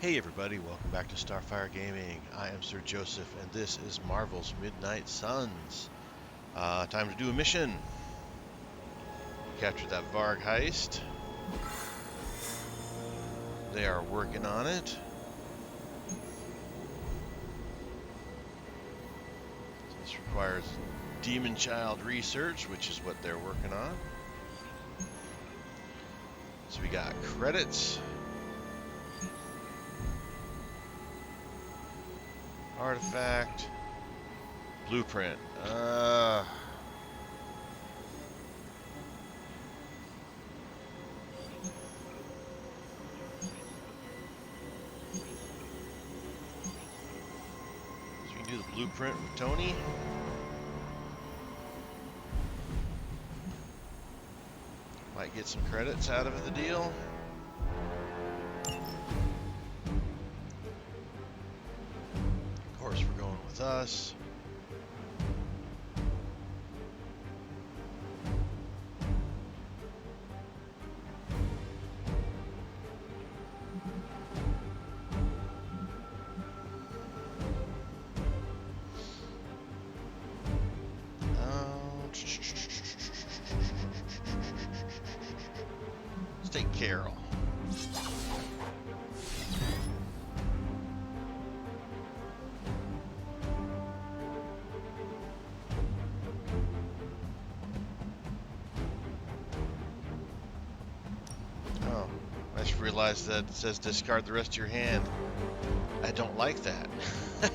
Hey everybody, welcome back to Starfyre Gaming. I am Sir Joseph, and this is Marvel's Midnight Suns. Time to do a mission. Capture that Varg heist. They are working on it. This requires Demon Child research, which is what they're working on. So we got credits. Artifact. Blueprint. So we can do the blueprint with Tony. Might get some credits out of the deal. Of course, we're going with us. Let's take Carol. Oh, I just realized that it says discard the rest of your hand. I don't like that. So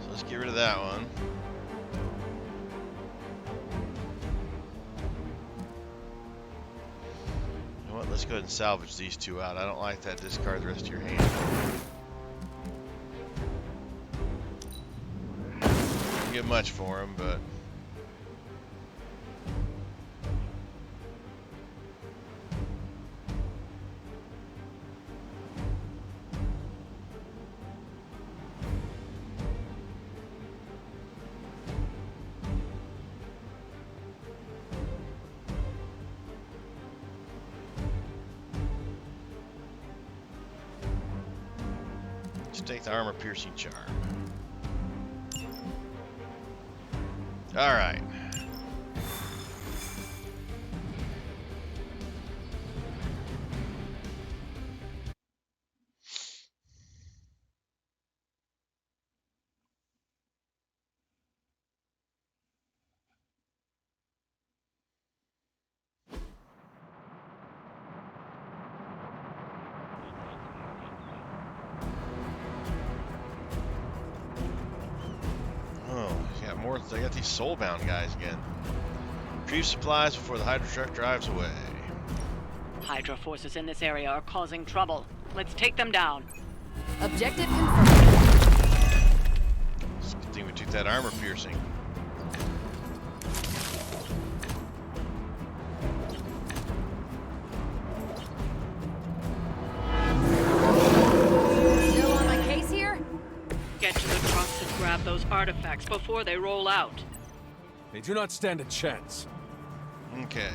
let's get rid of that one. You know what? Let's go ahead and salvage these two out. I don't like that discard the rest of your hand. Don't get much for them, but take the armor piercing charm. All right. I got these soulbound guys again. Retrieve supplies before the Hydra truck drives away. Hydra forces in this area are causing trouble. Let's take them down. Objective confirmed. It's a good thing we took that armor piercing. Still on my case here? Get to the trucks and grab those artifacts before they roll out. They do not stand a chance. Okay.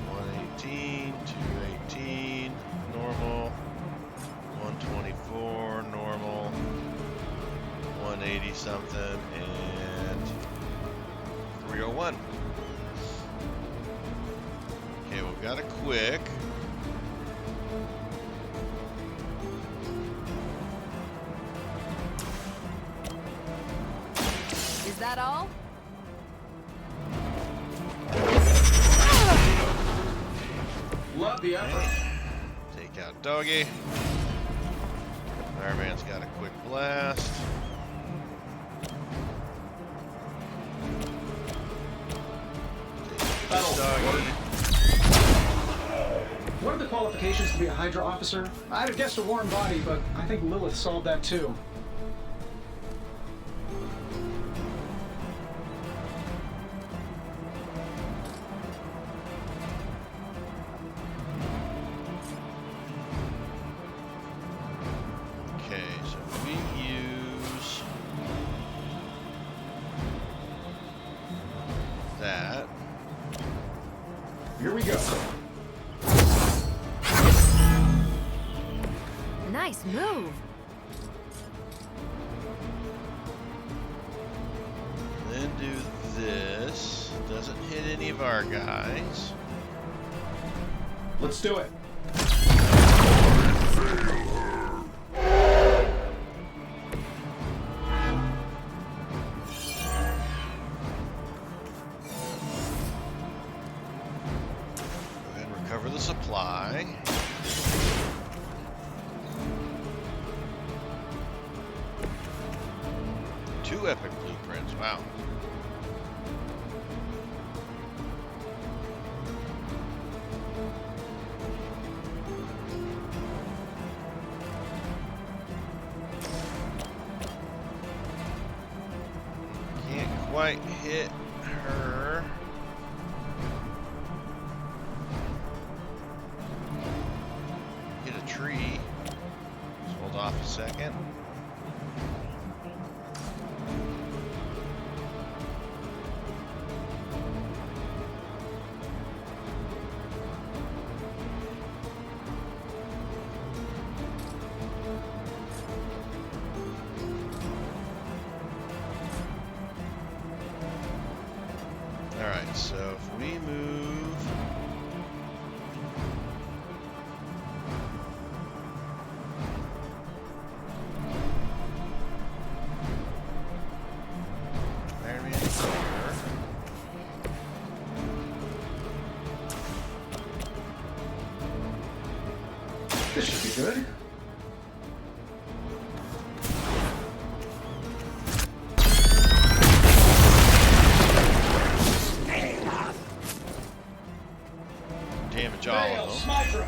118, 218, normal. 124, normal. 180 something, and 301. Okay, we've got a quick. Is that all? Love the effort. Take out Doggy. Fireman's got a quick blast. Take out Doggy. What are the qualifications to be a Hydra officer? I'd have guessed a warm body, but I think Lilith solved that too. Okay, so we use that. Here we go. Nice move. Then do this. Doesn't hit any of our guys. Let's do it. Go ahead and recover the supply. Two epic blueprints. Wow. Can't quite hit her. Hit a tree. Just hold off a second. Alright, so if we move... Iron Man here. This should be good. Damage all Fail, of them. Smitra.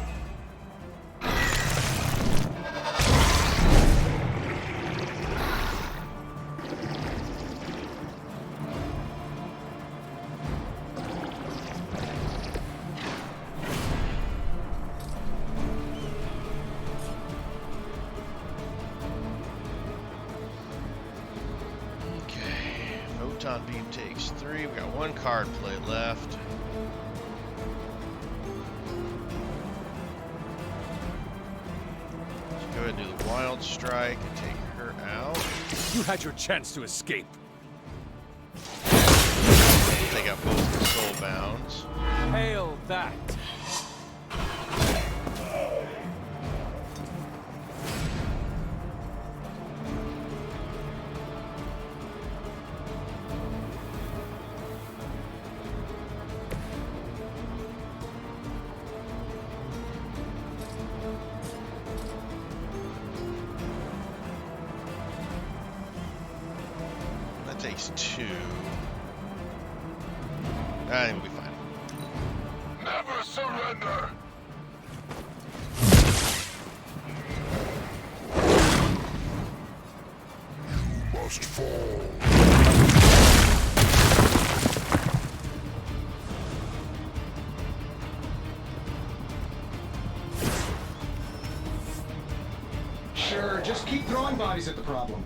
Okay. Photon beam takes 3. We got one card play left. Let's go ahead and do the wild strike and take her out. You had your chance to escape. Take out both the soul bounds. Hail that. That takes 2. I think we'll be fine. Never surrender! You must fall. Sure, just keep throwing bodies at the problem.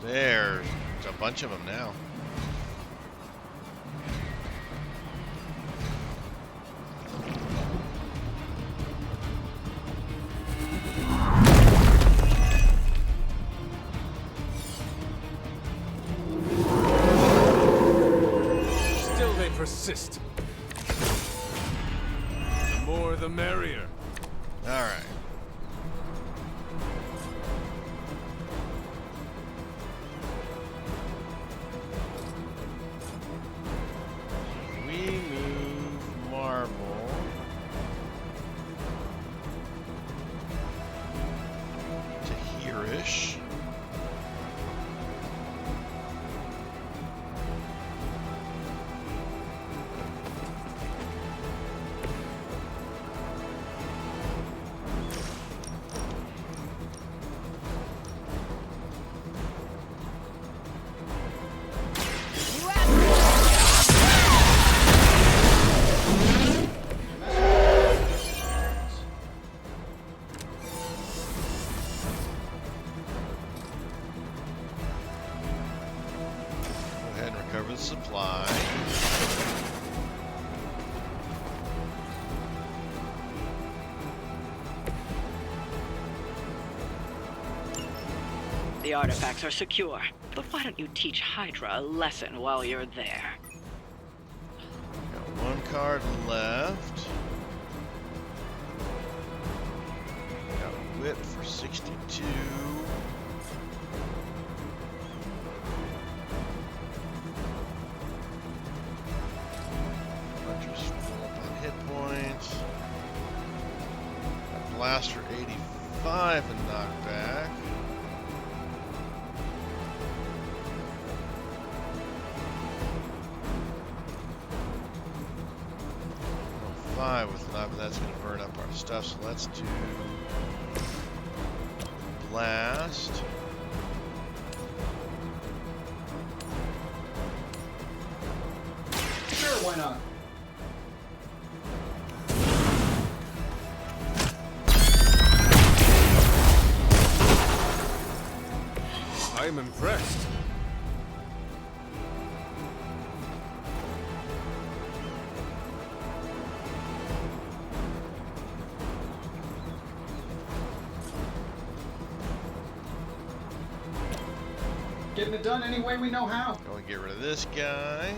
There's a bunch of them now. Still they persist. The more the merrier. All right. We move Marvel to here-ish. You asked the artifacts are secure. But why don't you teach Hydra a lesson while you're there? Got one card left. Got whip for 62. Hunter's full up on hit points. Got blast for 85 and knockback. 5 with 9, but that's going to burn up our stuff, so let's do blast. Sure, why not? I'm impressed. Getting it done any way we know how. Go and get rid of this guy.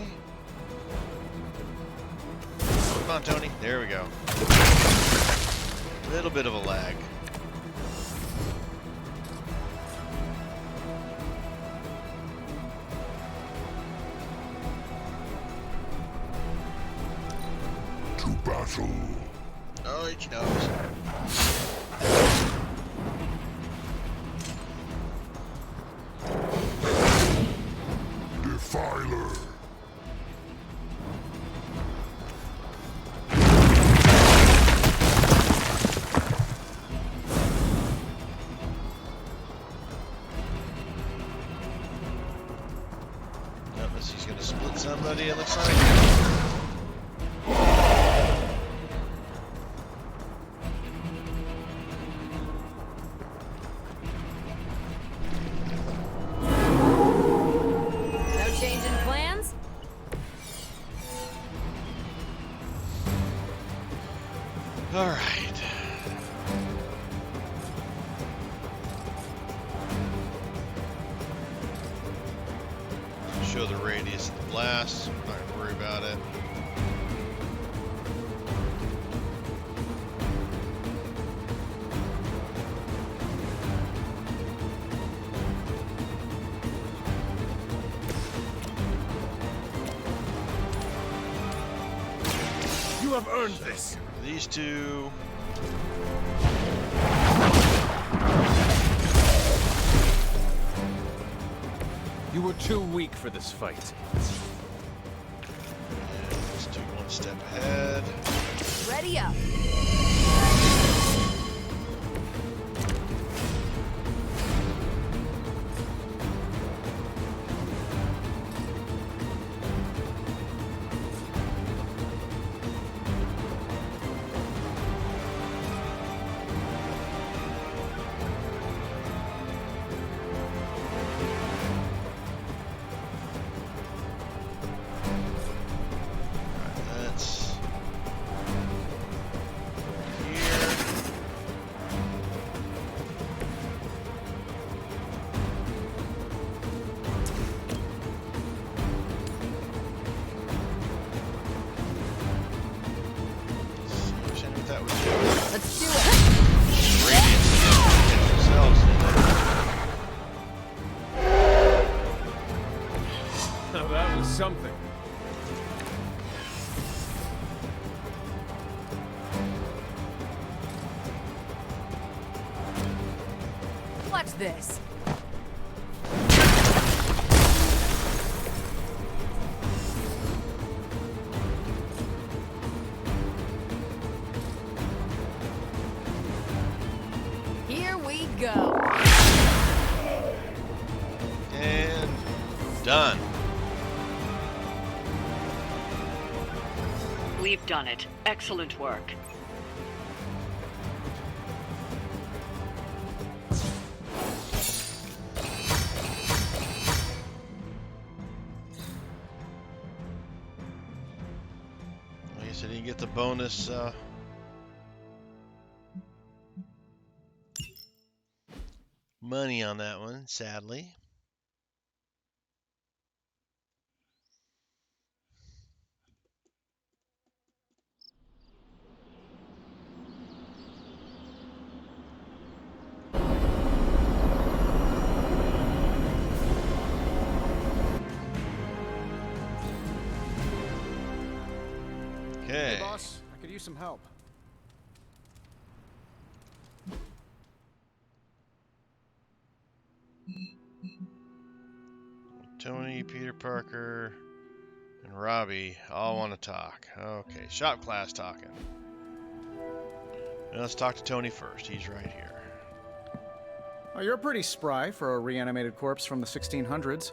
Come on, Tony. There we go. Little bit of a lag. To battle. Oh, each nose. Defiler. Unless he's going to split somebody, it looks like. No change in plans? All right. Show the radius of the blast. I'm not going to worry about it. You have earned this. These two. You were too weak for this fight. And let's do one step ahead. Ready up. Let's here. Wish I knew what that would do. Let's do it. Radiance get themselves in it. Now that was something. Watch this. Here we go. And done. We've done it. Excellent work. I guess I didn't get the bonus. money on that one, sadly. Hey, Okay. boss. I could use some help. Tony, Peter Parker, and Robbie all want to talk. Okay, shop class talking. Now let's talk to Tony first. He's right here. Oh, you're pretty spry for a reanimated corpse from the 1600s.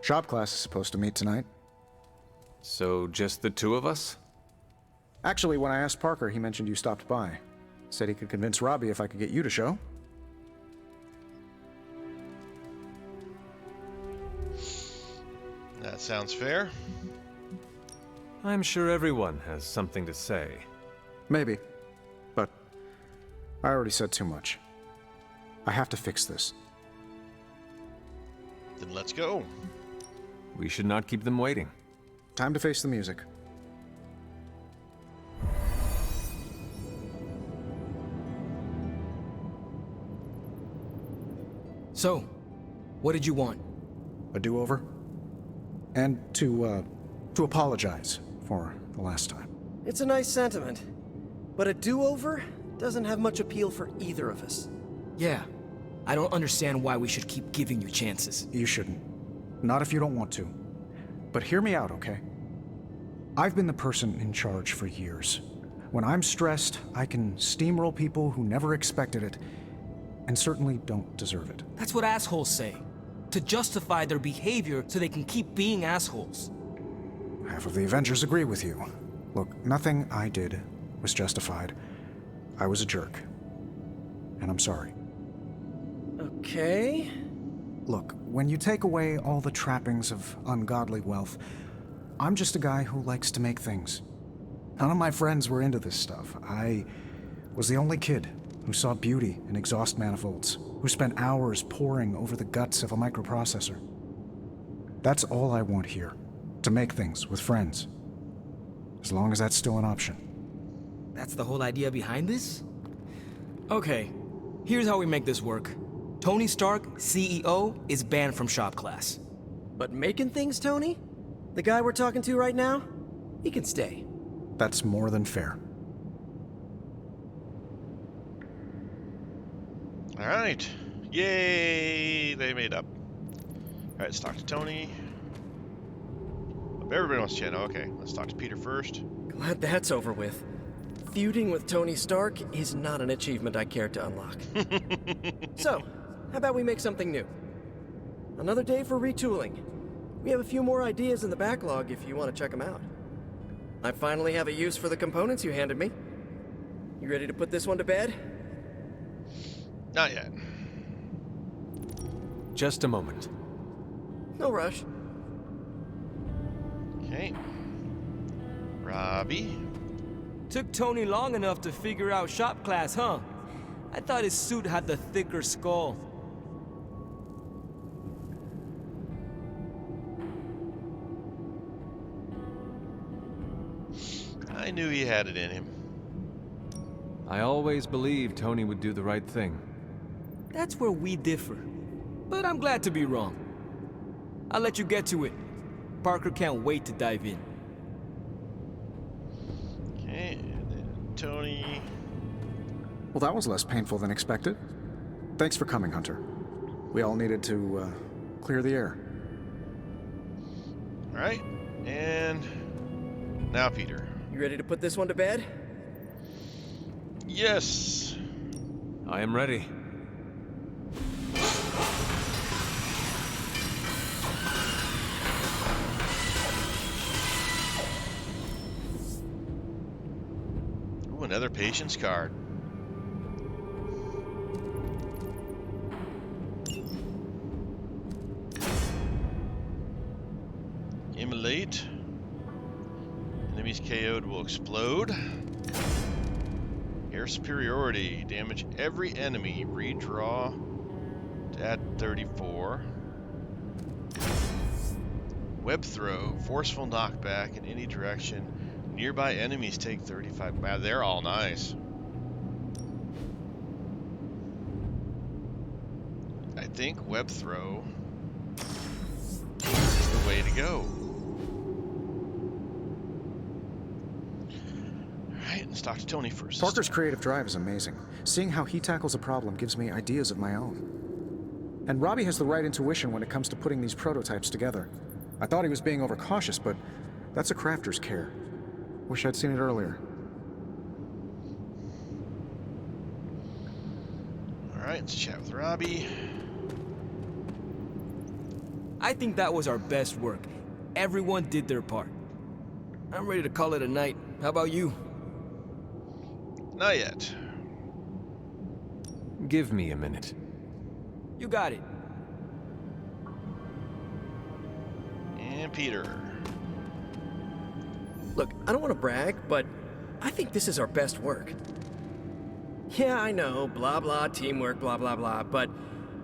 Shop class is supposed to meet tonight. So, just the two of us? Actually, when I asked Parker, he mentioned you stopped by. Said he could convince Robbie if I could get you to show. That sounds fair. I'm sure everyone has something to say. Maybe. But I already said too much. I have to fix this. Then let's go. We should not keep them waiting. Time to face the music. So, what did you want? A do-over? And to apologize for the last time. It's a nice sentiment, but a do-over doesn't have much appeal for either of us. Yeah, I don't understand why we should keep giving you chances. You shouldn't. Not if you don't want to. But hear me out, okay? I've been the person in charge for years. When I'm stressed, I can steamroll people who never expected it, and certainly don't deserve it. That's what assholes say. To justify their behavior so they can keep being assholes. Half of the Avengers agree with you. Look, nothing I did was justified. I was a jerk. And I'm sorry. Okay. Look, when you take away all the trappings of ungodly wealth, I'm just a guy who likes to make things. None of my friends were into this stuff. I was the only kid who saw beauty in exhaust manifolds, who spent hours poring over the guts of a microprocessor. That's all I want here, to make things with friends. As long as that's still an option. That's the whole idea behind this? Okay, here's how we make this work. Tony Stark, CEO, is banned from shop class. But making things, Tony? The guy we're talking to right now? He can stay. That's more than fair. All right. Yay! They made up. All right, let's talk to Tony. Everybody wants to chat. Okay, let's talk to Peter first. Glad that's over with. Feuding with Tony Stark is not an achievement I care to unlock. So, how about we make something new? Another day for retooling. We have a few more ideas in the backlog if you want to check them out. I finally have a use for the components you handed me. You ready to put this one to bed? Not yet. Just a moment. No rush. Okay. Robbie. Took Tony long enough to figure out shop class, huh? I thought his suit had the thicker skull. I knew he had it in him. I always believed Tony would do the right thing. That's where we differ. But I'm glad to be wrong. I'll let you get to it. Parker can't wait to dive in. Okay, and then Tony. Well, that was less painful than expected. Thanks for coming, Hunter. We all needed to, clear the air. All right, and now Peter. You ready to put this one to bed? Yes. I am ready. Ooh, another patience card. Immolate. Enemies KO'd will explode. Air superiority. Damage every enemy. Redraw to add 34. Web throw. Forceful knockback in any direction. Nearby enemies take 35. Wow, they're all nice. I think web throw is the way to go. Alright, let's talk to Tony first. Parker's creative drive is amazing. Seeing how he tackles a problem gives me ideas of my own. And Robbie has the right intuition when it comes to putting these prototypes together. I thought he was being overcautious, but that's a crafter's care. Wish I'd seen it earlier. Alright, let's chat with Robbie. I think that was our best work. Everyone did their part. I'm ready to call it a night. How about you? Not yet. Give me a minute. You got it. And Peter. Look, I don't want to brag, but I think this is our best work. Yeah, I know, blah blah, teamwork, blah blah blah, but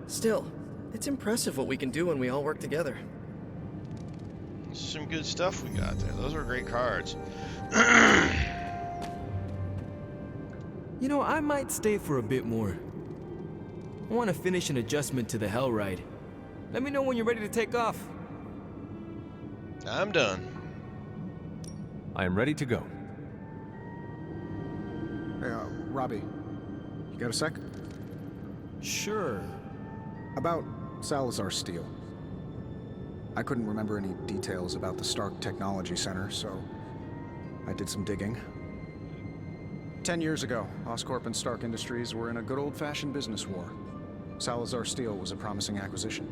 still, it's impressive what we can do when we all work together. Some good stuff we got there. Those are great cards. You know, I might stay for a bit more. I want to finish an adjustment to the Hell Ride. Let me know when you're ready to take off. I'm done. I am ready to go. Hey, Robbie, you got a sec? Sure. About Salazar Steel. I couldn't remember any details about the Stark Technology Center, so I did some digging. 10 years ago, Oscorp and Stark Industries were in a good old-fashioned business war. Salazar Steel was a promising acquisition.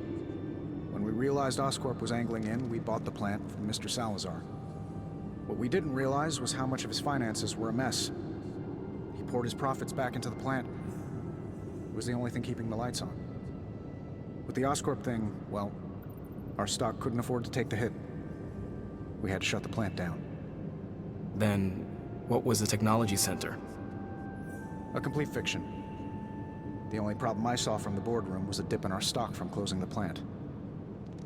When we realized Oscorp was angling in, we bought the plant from Mr. Salazar. What we didn't realize was how much of his finances were a mess. He poured his profits back into the plant. It was the only thing keeping the lights on. With the Oscorp thing, well, our stock couldn't afford to take the hit. We had to shut the plant down. Then, what was the technology center? A complete fiction. The only problem I saw from the boardroom was a dip in our stock from closing the plant.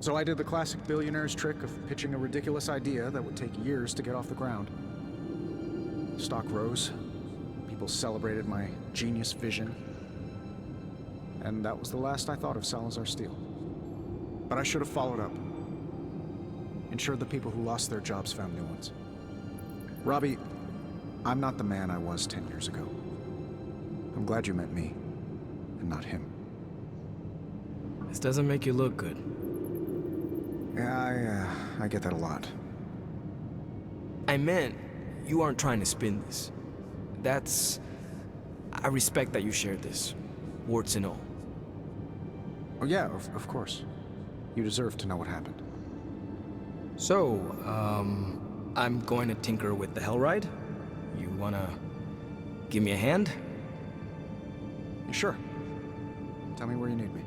So I did the classic billionaire's trick of pitching a ridiculous idea that would take years to get off the ground. Stock rose. People celebrated my genius vision. And that was the last I thought of Salazar Steel. But I should have followed up. Ensured the people who lost their jobs found new ones. Robbie, I'm not the man I was 10 years ago. I'm glad you met me, and not him. This doesn't make you look good. Yeah, I get that a lot. I meant, you aren't trying to spin this. I respect that you shared this, warts and all. Oh yeah, of course. You deserve to know what happened. So, I'm going to tinker with the Hell Ride? You wanna give me a hand? Sure. Tell me where you need me.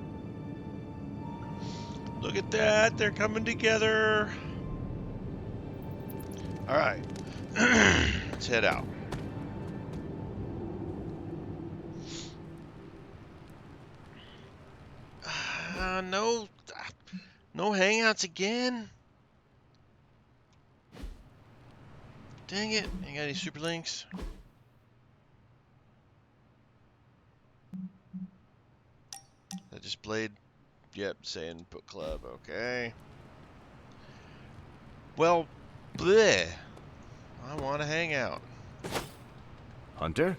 Look at that. They're coming together. All right. Let's head out. No hangouts again. Dang it. Ain't got any super links. I just played. Yep, saying book club. Okay. Well, bleh. I want to hang out. Hunter?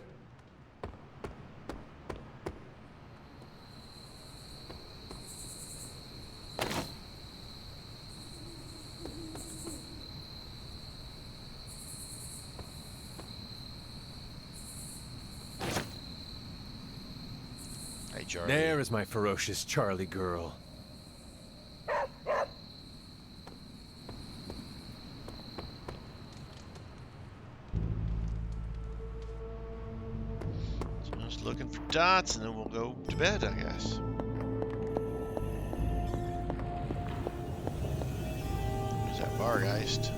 Hey, Charlie. There is my ferocious Charlie girl. Just looking for dots, and then we'll go to bed, I guess. There's that Bargeist.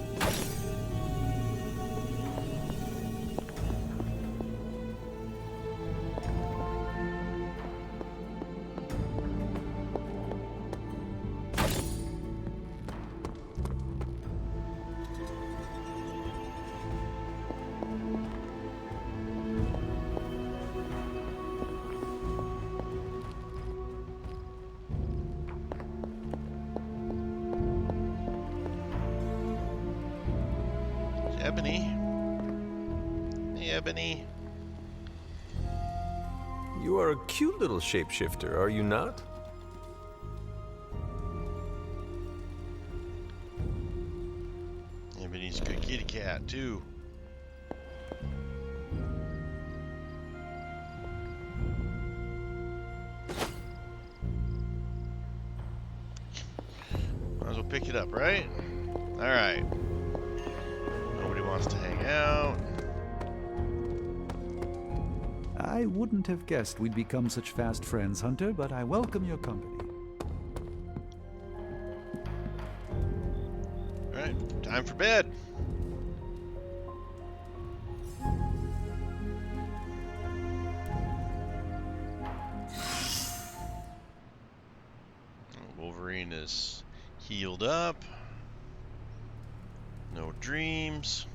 Ebony. Hey, Ebony. You are a cute little shapeshifter, are you not? Ebony's a good kitty cat, too. Might as well pick it up, right? Alright. Nobody wants to hang out. I wouldn't have guessed we'd become such fast friends, Hunter, but I welcome your company. Alright, time for bed. Wolverine is healed up. No dreams.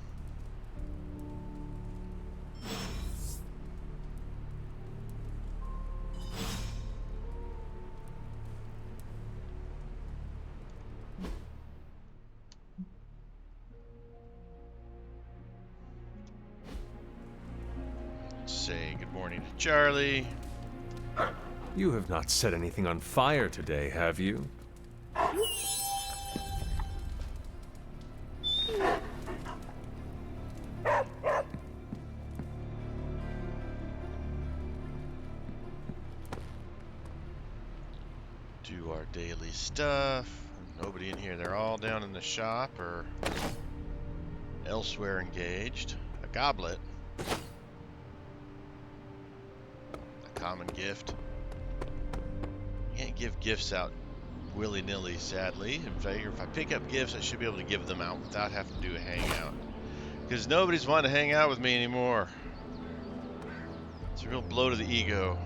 Say good morning to Charlie. You have not set anything on fire today, have you? Do our daily stuff. Nobody in here. They're all down in the shop or elsewhere engaged. A goblet. A common gift. Can't give gifts out willy-nilly, sadly. In fact, if I pick up gifts, I should be able to give them out without having to do a hangout. Because nobody's wanting to hang out with me anymore. It's a real blow to the ego.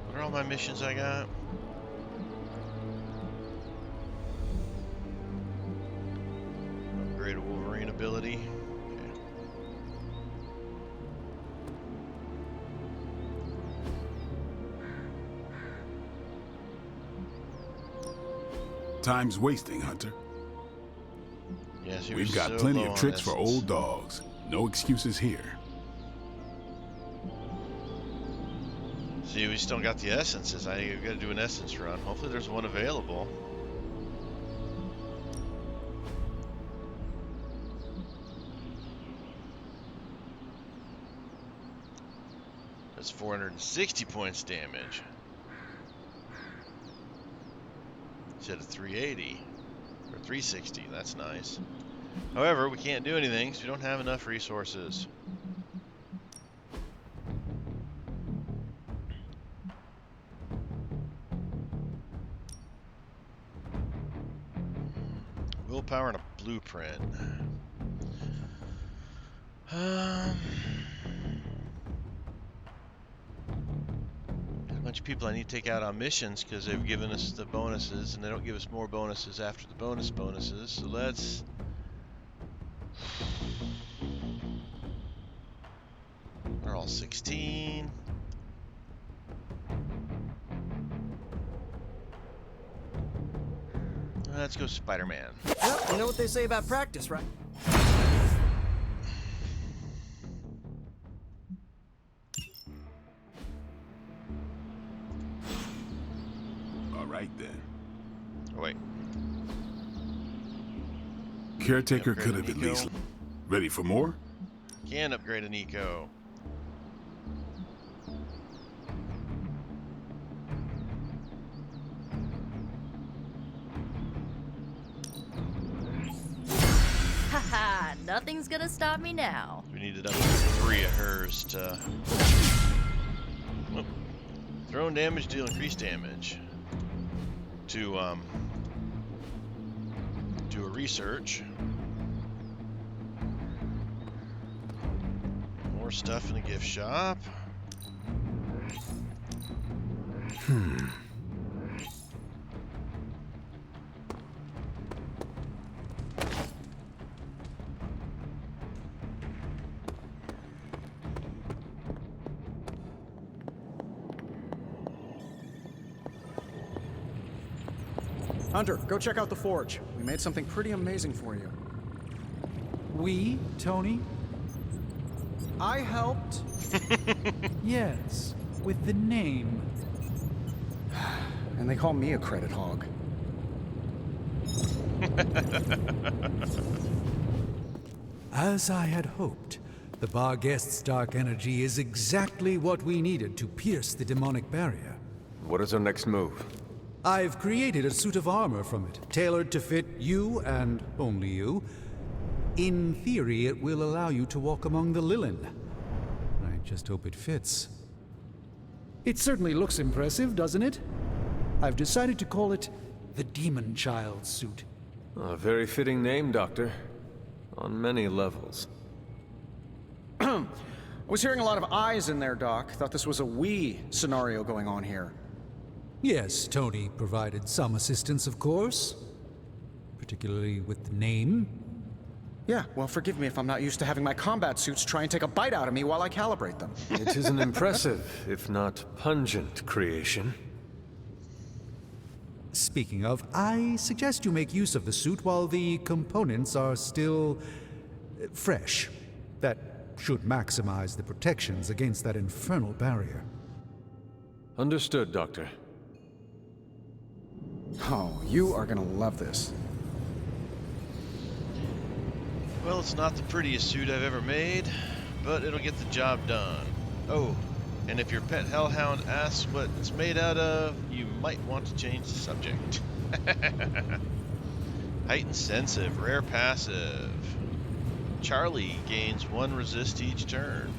What are all my missions I got? Upgrade a Wolverine ability. Okay. Time's wasting, Hunter. Yes, We've got plenty of tricks for old dogs. No excuses here. See, we still got the essences. I got to do an essence run. Hopefully there's one available. That's 460 points damage. Instead of 380 or 360. That's nice. However, we can't do anything because we don't have enough resources. Willpower and a blueprint. Got a bunch of people I need to take out on missions because they've given us the bonuses and they don't give us more bonuses after the bonuses. So let's... They're all 16. Let's go Spider-Man. Well, you know what they say about practice, right? All right, then. Oh, wait. Caretaker Upgrade could have at Nico. least... Ready for more? Can upgrade an eco. Haha, nothing's gonna stop me now. We needed up to 3 of hers to... Oh. Thrown damage, deal increased damage. To do a research. More stuff in the gift shop. Hunter, go check out the forge. We made something pretty amazing for you. We, Tony? I helped. Yes, with the name. And they call me a credit hog. As I had hoped, the Barghest's dark energy is exactly what we needed to pierce the demonic barrier. What is our next move? I've created a suit of armor from it, tailored to fit you and only you. In theory, it will allow you to walk among the Lilin. I just hope it fits. It certainly looks impressive, doesn't it? I've decided to call it the Demon Child suit. A very fitting name, Doctor. On many levels. I was hearing a lot of I's in there, Doc. Thought this was a we scenario going on here. Yes, Tony provided some assistance, of course. Particularly with the name. Yeah, well, forgive me if I'm not used to having my combat suits try and take a bite out of me while I calibrate them. It is an impressive, if not pungent, creation. Speaking of, I suggest you make use of the suit while the components are still fresh. That should maximize the protections against that infernal barrier. Understood, Doctor. Oh, you are gonna love this. Well, it's not the prettiest suit I've ever made, but it'll get the job done. Oh, and if your pet hellhound asks what it's made out of, you might want to change the subject. Heightened sensitive, rare passive. Charlie gains 1 resist each turn.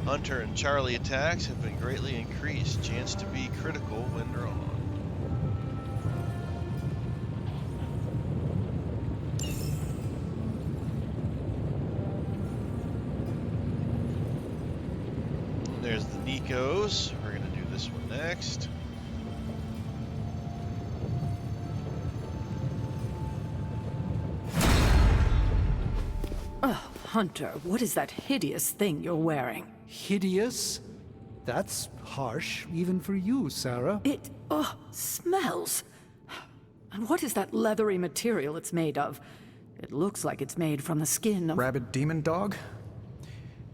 Hunter and Charlie attacks have been greatly increased. Chance to be critical when drawn. There's the Nikos. We're going to do this one next. Oh, Hunter, what is that hideous thing you're wearing? Hideous? That's harsh, even for you, Sarah. It, smells. And what is that leathery material it's made of? It looks like it's made from the skin of... Rabid demon dog?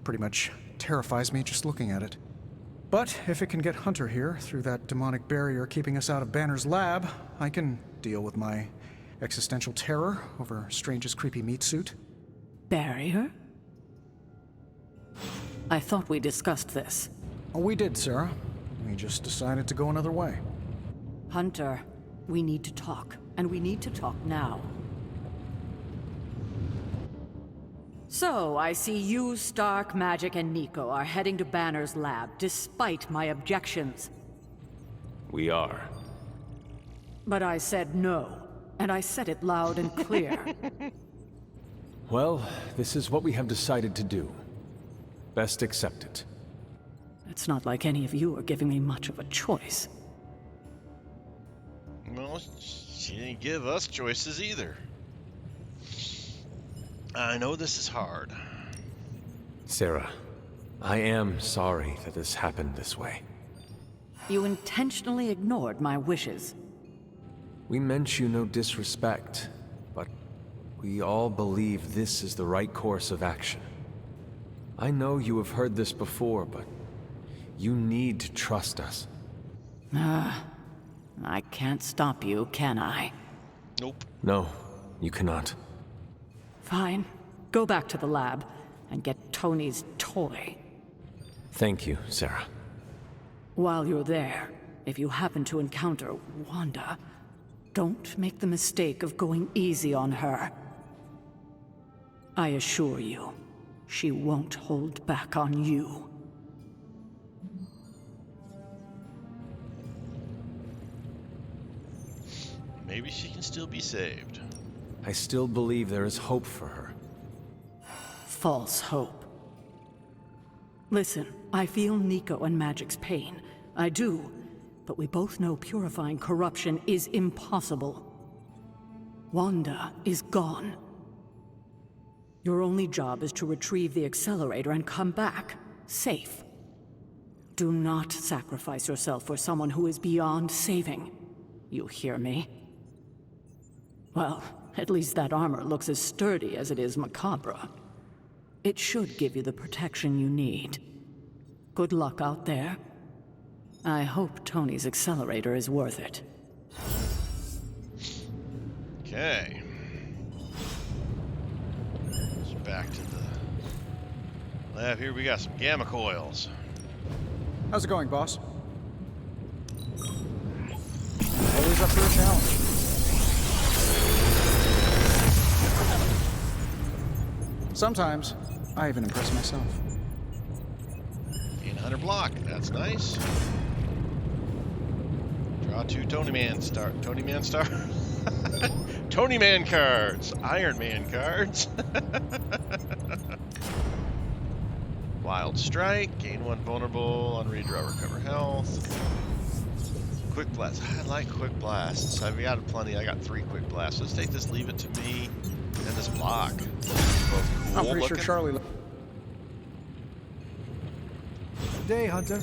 Pretty much terrifies me just looking at it. But if it can get Hunter here through that demonic barrier keeping us out of Banner's lab, I can deal with my existential terror over Strange's creepy meat suit. Barrier? I thought we discussed this. Oh, we did, Sarah. We just decided to go another way. Hunter, we need to talk, and we need to talk now. So, I see you, Stark, Magic, and Nico are heading to Banner's lab, despite my objections. We are. But I said no, and I said it loud and clear. Well, this is what we have decided to do. Best accept it. It's not like any of you are giving me much of a choice. Well, she didn't give us choices either. I know this is hard. Sarah, I am sorry that this happened this way. You intentionally ignored my wishes. We meant you no disrespect, but we all believe this is the right course of action. I know you have heard this before, but you need to trust us. I can't stop you, can I? Nope. No, you cannot. Fine. Go back to the lab and get Tony's toy. Thank you, Sarah. While you're there, if you happen to encounter Wanda, don't make the mistake of going easy on her. I assure you, she won't hold back on you. Maybe she can still be saved. I still believe there is hope for her. False hope. Listen, I feel Nico and Magic's pain. I do. But we both know purifying corruption is impossible. Wanda is gone. Your only job is to retrieve the accelerator and come back, safe. Do not sacrifice yourself for someone who is beyond saving. You hear me? Well, at least that armor looks as sturdy as it is macabre. It should give you the protection you need. Good luck out there. I hope Tony's accelerator is worth it. Okay. So back to the lab here. We got some gamma coils. How's it going, boss? Always up for a challenge. Sometimes, I even impress myself. 800 block. That's nice. Draw 2 Tony Man star. Tony Man star. Tony Man cards. Iron Man cards. Wild Strike. Gain 1 vulnerable on redraw. Recover health. Quick Blast. I like Quick Blasts. I've got plenty. I got 3 Quick Blasts. Let's take this, leave it to me, and this block. Both cool I'm pretty looking. sure Charlie... Good day, Hunter.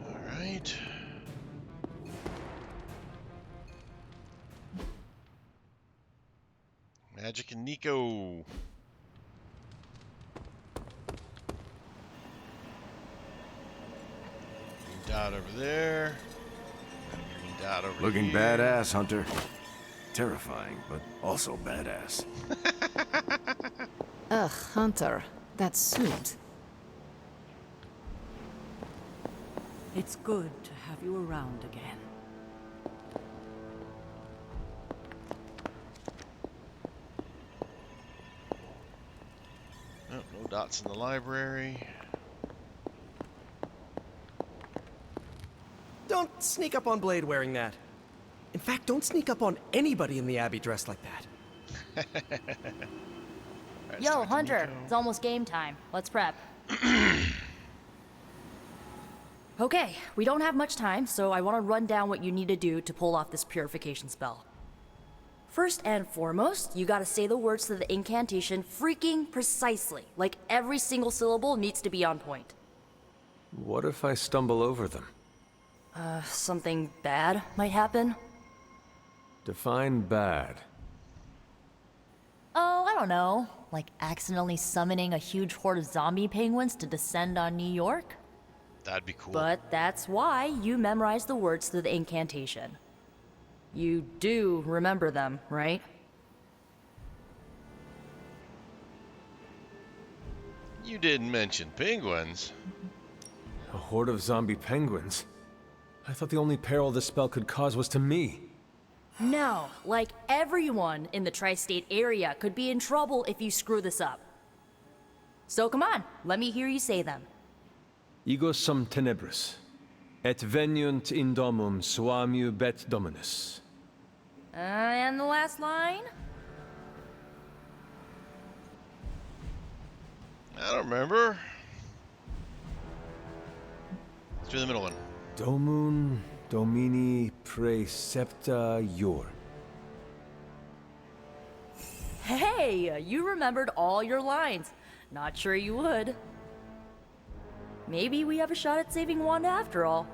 Alright. Magic and Nico. Green dot over there. Green dot over Looking here. badass, Hunter. Terrifying, but also badass. Ugh, Hunter. That suit. It's good to have you around again. Oh, no dots in the library. Don't sneak up on Blade wearing that. In fact, don't sneak up on anybody in the Abbey dressed like that. Alright, Yo, start to Hunter, Nico. it's almost game time. Let's prep. Okay, we don't have much time, so I want to run down what you need to do to pull off this purification spell. First and foremost, you gotta say the words to the incantation freaking precisely. Like every single syllable needs to be on point. What if I stumble over them? Something bad might happen. Define bad. Oh, I don't know. Like accidentally summoning a huge horde of zombie penguins to descend on New York? That'd be cool. But that's why you memorize the words to the incantation. You do remember them, right? You didn't mention penguins. A horde of zombie penguins? I thought the only peril this spell could cause was to me. No, like everyone in the tri-state area could be in trouble if you screw this up. So come on, let me hear you say them. Ego sum tenebris, et veniunt in domum suamiu bet dominus. And the last line? I don't remember. Let's do the middle one. Domun domini precepta iur. Hey, you remembered all your lines. Not sure you would. Maybe we have a shot at saving Wanda after all.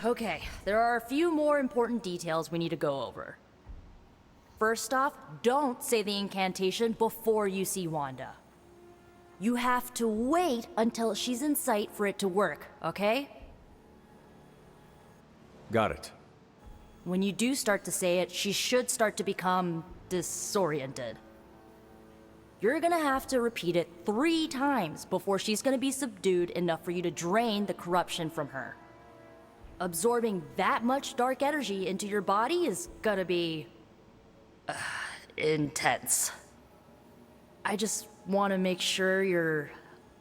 Okay, there are a few more important details we need to go over. First off, don't say the incantation before you see Wanda. You have to wait until she's in sight for it to work, okay? Got it. When you do start to say it, she should start to become disoriented. You're gonna have to repeat it 3 times before she's gonna be subdued enough for you to drain the corruption from her. Absorbing that much dark energy into your body is gonna be intense. I just want to make sure you're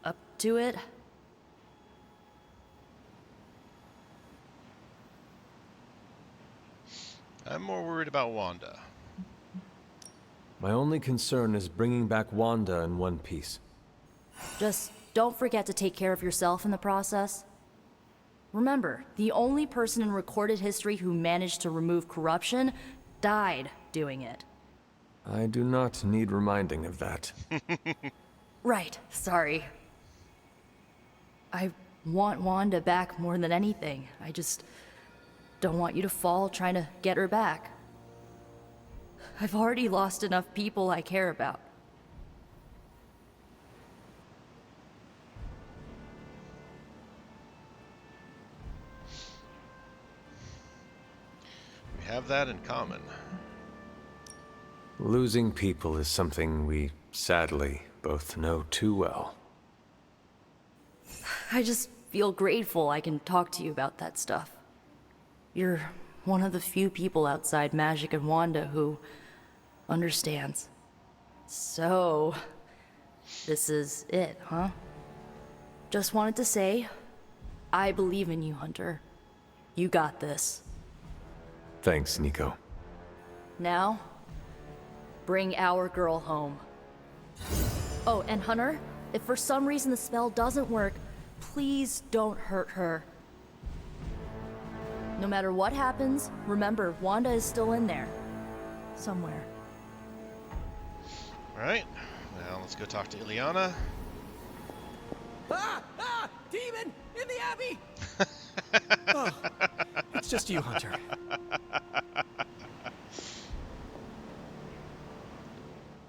up to it. I'm more worried about Wanda. My only concern is bringing back Wanda in one piece. Just don't forget to take care of yourself in the process. Remember, the only person in recorded history who managed to remove corruption died doing it. I do not need reminding of that. Right, sorry. I want Wanda back more than anything. I just don't want you to fall trying to get her back. I've already lost enough people I care about. We have that in common. Losing people is something we, sadly, both know too well. I just feel grateful I can talk to you about that stuff. You're one of the few people outside Magic and Wanda who understands. So, this is it, huh? Just wanted to say, I believe in you, Hunter. You got this. Thanks, Nico. Now, bring our girl home. Oh, and Hunter, if for some reason the spell doesn't work, please don't hurt her. No matter what happens, remember, Wanda is still in there. Somewhere. Alright, now let's go talk to Ileana. Ah! Ah! Demon! In the Abbey! Oh, it's just you, Hunter.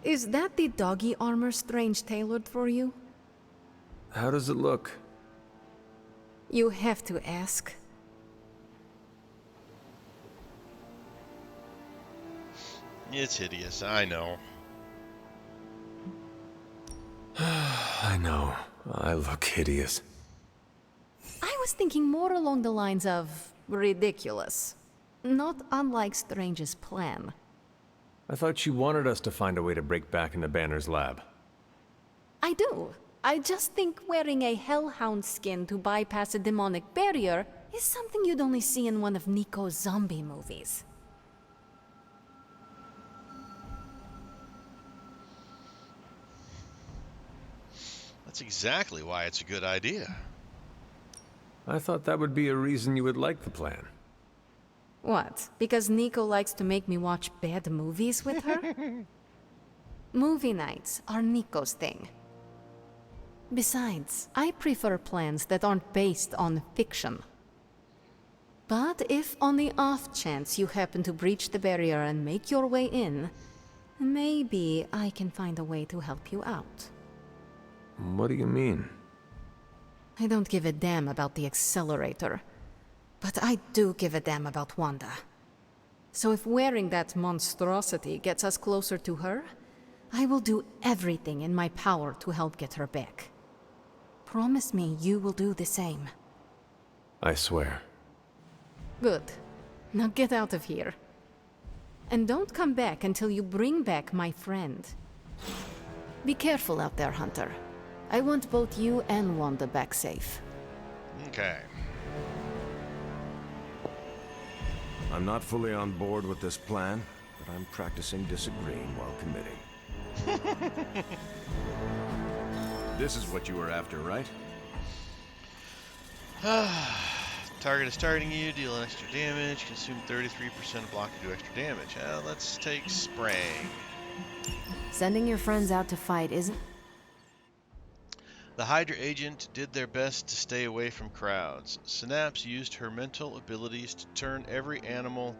Is that the doggy armor Strange tailored for you? How does it look? You have to ask. It's hideous, I know. I know. I look hideous. I was thinking more along the lines of ridiculous. Not unlike Strange's plan. I thought you wanted us to find a way to break back into Banner's lab. I do. I just think wearing a hellhound skin to bypass a demonic barrier is something you'd only see in one of Nico's zombie movies. That's exactly why it's a good idea. I thought that would be a reason you would like the plan. What? Because Nico likes to make me watch bad movies with her? Movie nights are Nico's thing. Besides, I prefer plans that aren't based on fiction. But if on the off chance you happen to breach the barrier and make your way in, maybe I can find a way to help you out. What do you mean? I don't give a damn about the accelerator, but I do give a damn about Wanda. So if wearing that monstrosity gets us closer to her, I will do everything in my power to help get her back. Promise me you will do the same. I swear. Good. Now get out of here. And don't come back until you bring back my friend. Be careful out there, Hunter. I want both you and Wanda back safe. Okay. I'm not fully on board with this plan, but I'm practicing disagreeing while committing. This is what you were after, right? Target is targeting you, deal an extra damage, consume 33% of block to do extra damage. Let's take spraying. Sending your friends out to fight isn't... The Hydra agent did their best to stay away from crowds. Synapse used her mental abilities to turn every animal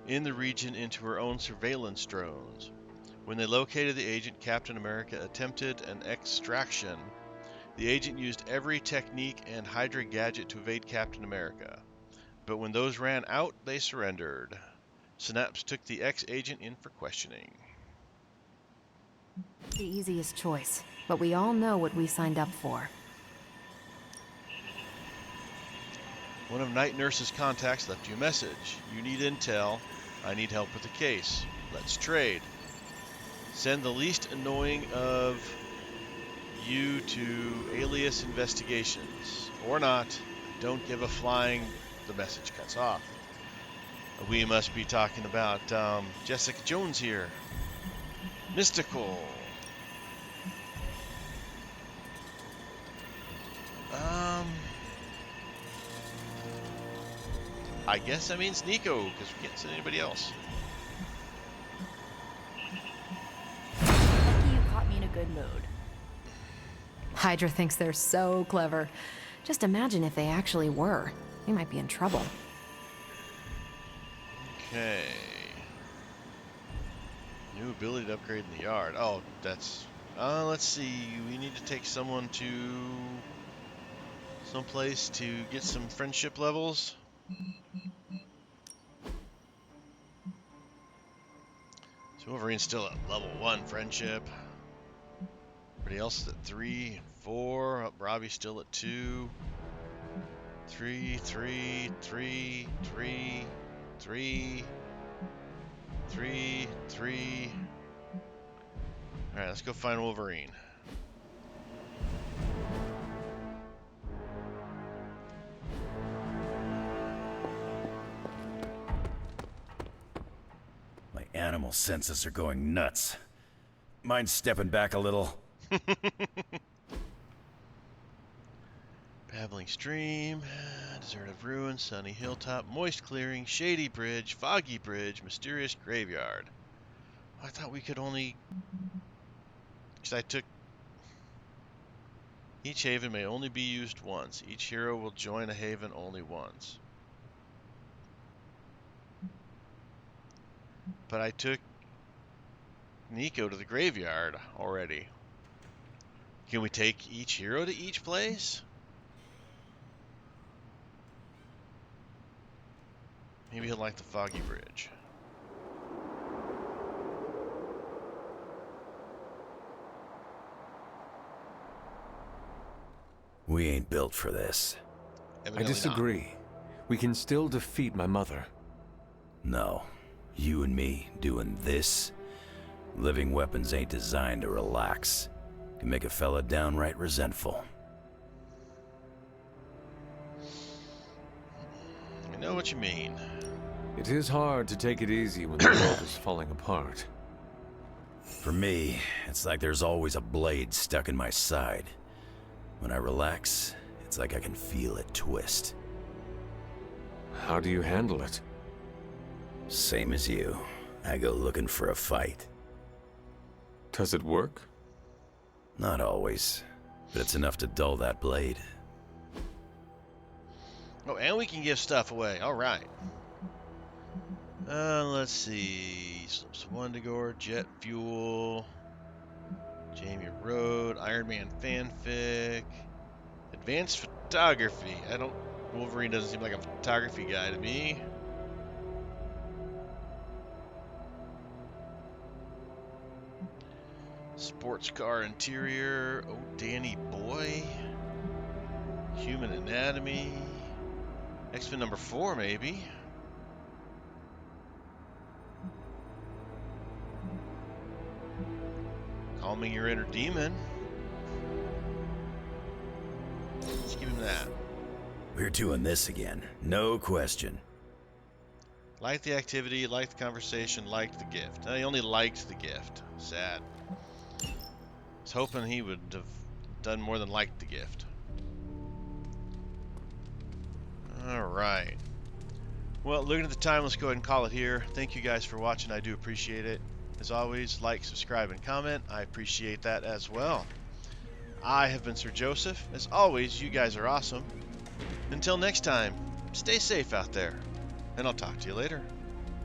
in the region into her own surveillance drones. When they located the agent, Captain America attempted an extraction. The agent used every technique and Hydra gadget to evade Captain America. But when those ran out, they surrendered. Synapse took the ex-agent in for questioning. the easiest choice, but we all know what we signed up for. One of Night Nurse's contacts left you a message. You need intel. I need help with the case. Let's trade. Send the least annoying of you to Alias Investigations. Or not. Don't give a flying. The message cuts off. We must be talking about Jessica Jones here. Mystical. I guess that means Nico, because we can't send anybody else. Lucky you caught me in a good mood. Hydra thinks they're so clever. Just imagine if they actually were. We might be in trouble. Okay. New ability to upgrade in the yard. Oh, that's... let's see. We need to take someone to... someplace to get some friendship levels. So Wolverine's still at level 1 friendship. Everybody else is at 3 and 4. Oh, Robbie's still at 2. 3, 3, 3, 3, 3, 3, 3. Alright, let's go find Wolverine. My animal senses are going nuts. Mind stepping back a little? Babbling stream, deserted ruin, sunny hilltop, moist clearing, shady bridge, foggy bridge, mysterious graveyard. I thought we could only... Because I took... Each haven may only be used once. Each hero will join a haven only once. But I took Nico to the graveyard already. Can we take each hero to each place? Maybe he'll like the foggy bridge. We ain't built for this. Evidently I disagree. We can still defeat my mother. No. You and me doing this? Living weapons ain't designed to relax. Can make a fella downright resentful. I know what you mean. It is hard to take it easy when the world is falling apart. For me, it's like there's always a blade stuck in my side. When I relax, it's like I can feel it twist. How do you handle it? Same as you. I go looking for a fight. Does it work? Not always, but it's enough to dull that blade. Oh, and we can give stuff away. All right. Let's see. Swandagore, jet fuel, Jamie Road, Iron Man fanfic, advanced photography. Wolverine doesn't seem like a photography guy to me. Sports car interior. Oh, Danny Boy. Human anatomy. X-Men number 4, maybe. Calming your inner demon. Let's give him that. We're doing this again, no question. Liked the activity, liked the conversation, liked the gift. He only liked the gift. Sad. I was hoping he would have done more than liked the gift. Alright. Well, looking at the time, let's go ahead and call it here. Thank you guys for watching. I do appreciate it. As always, like, subscribe, and comment. I appreciate that as well. I have been Sir Joseph. As always, you guys are awesome. Until next time, stay safe out there, and I'll talk to you later.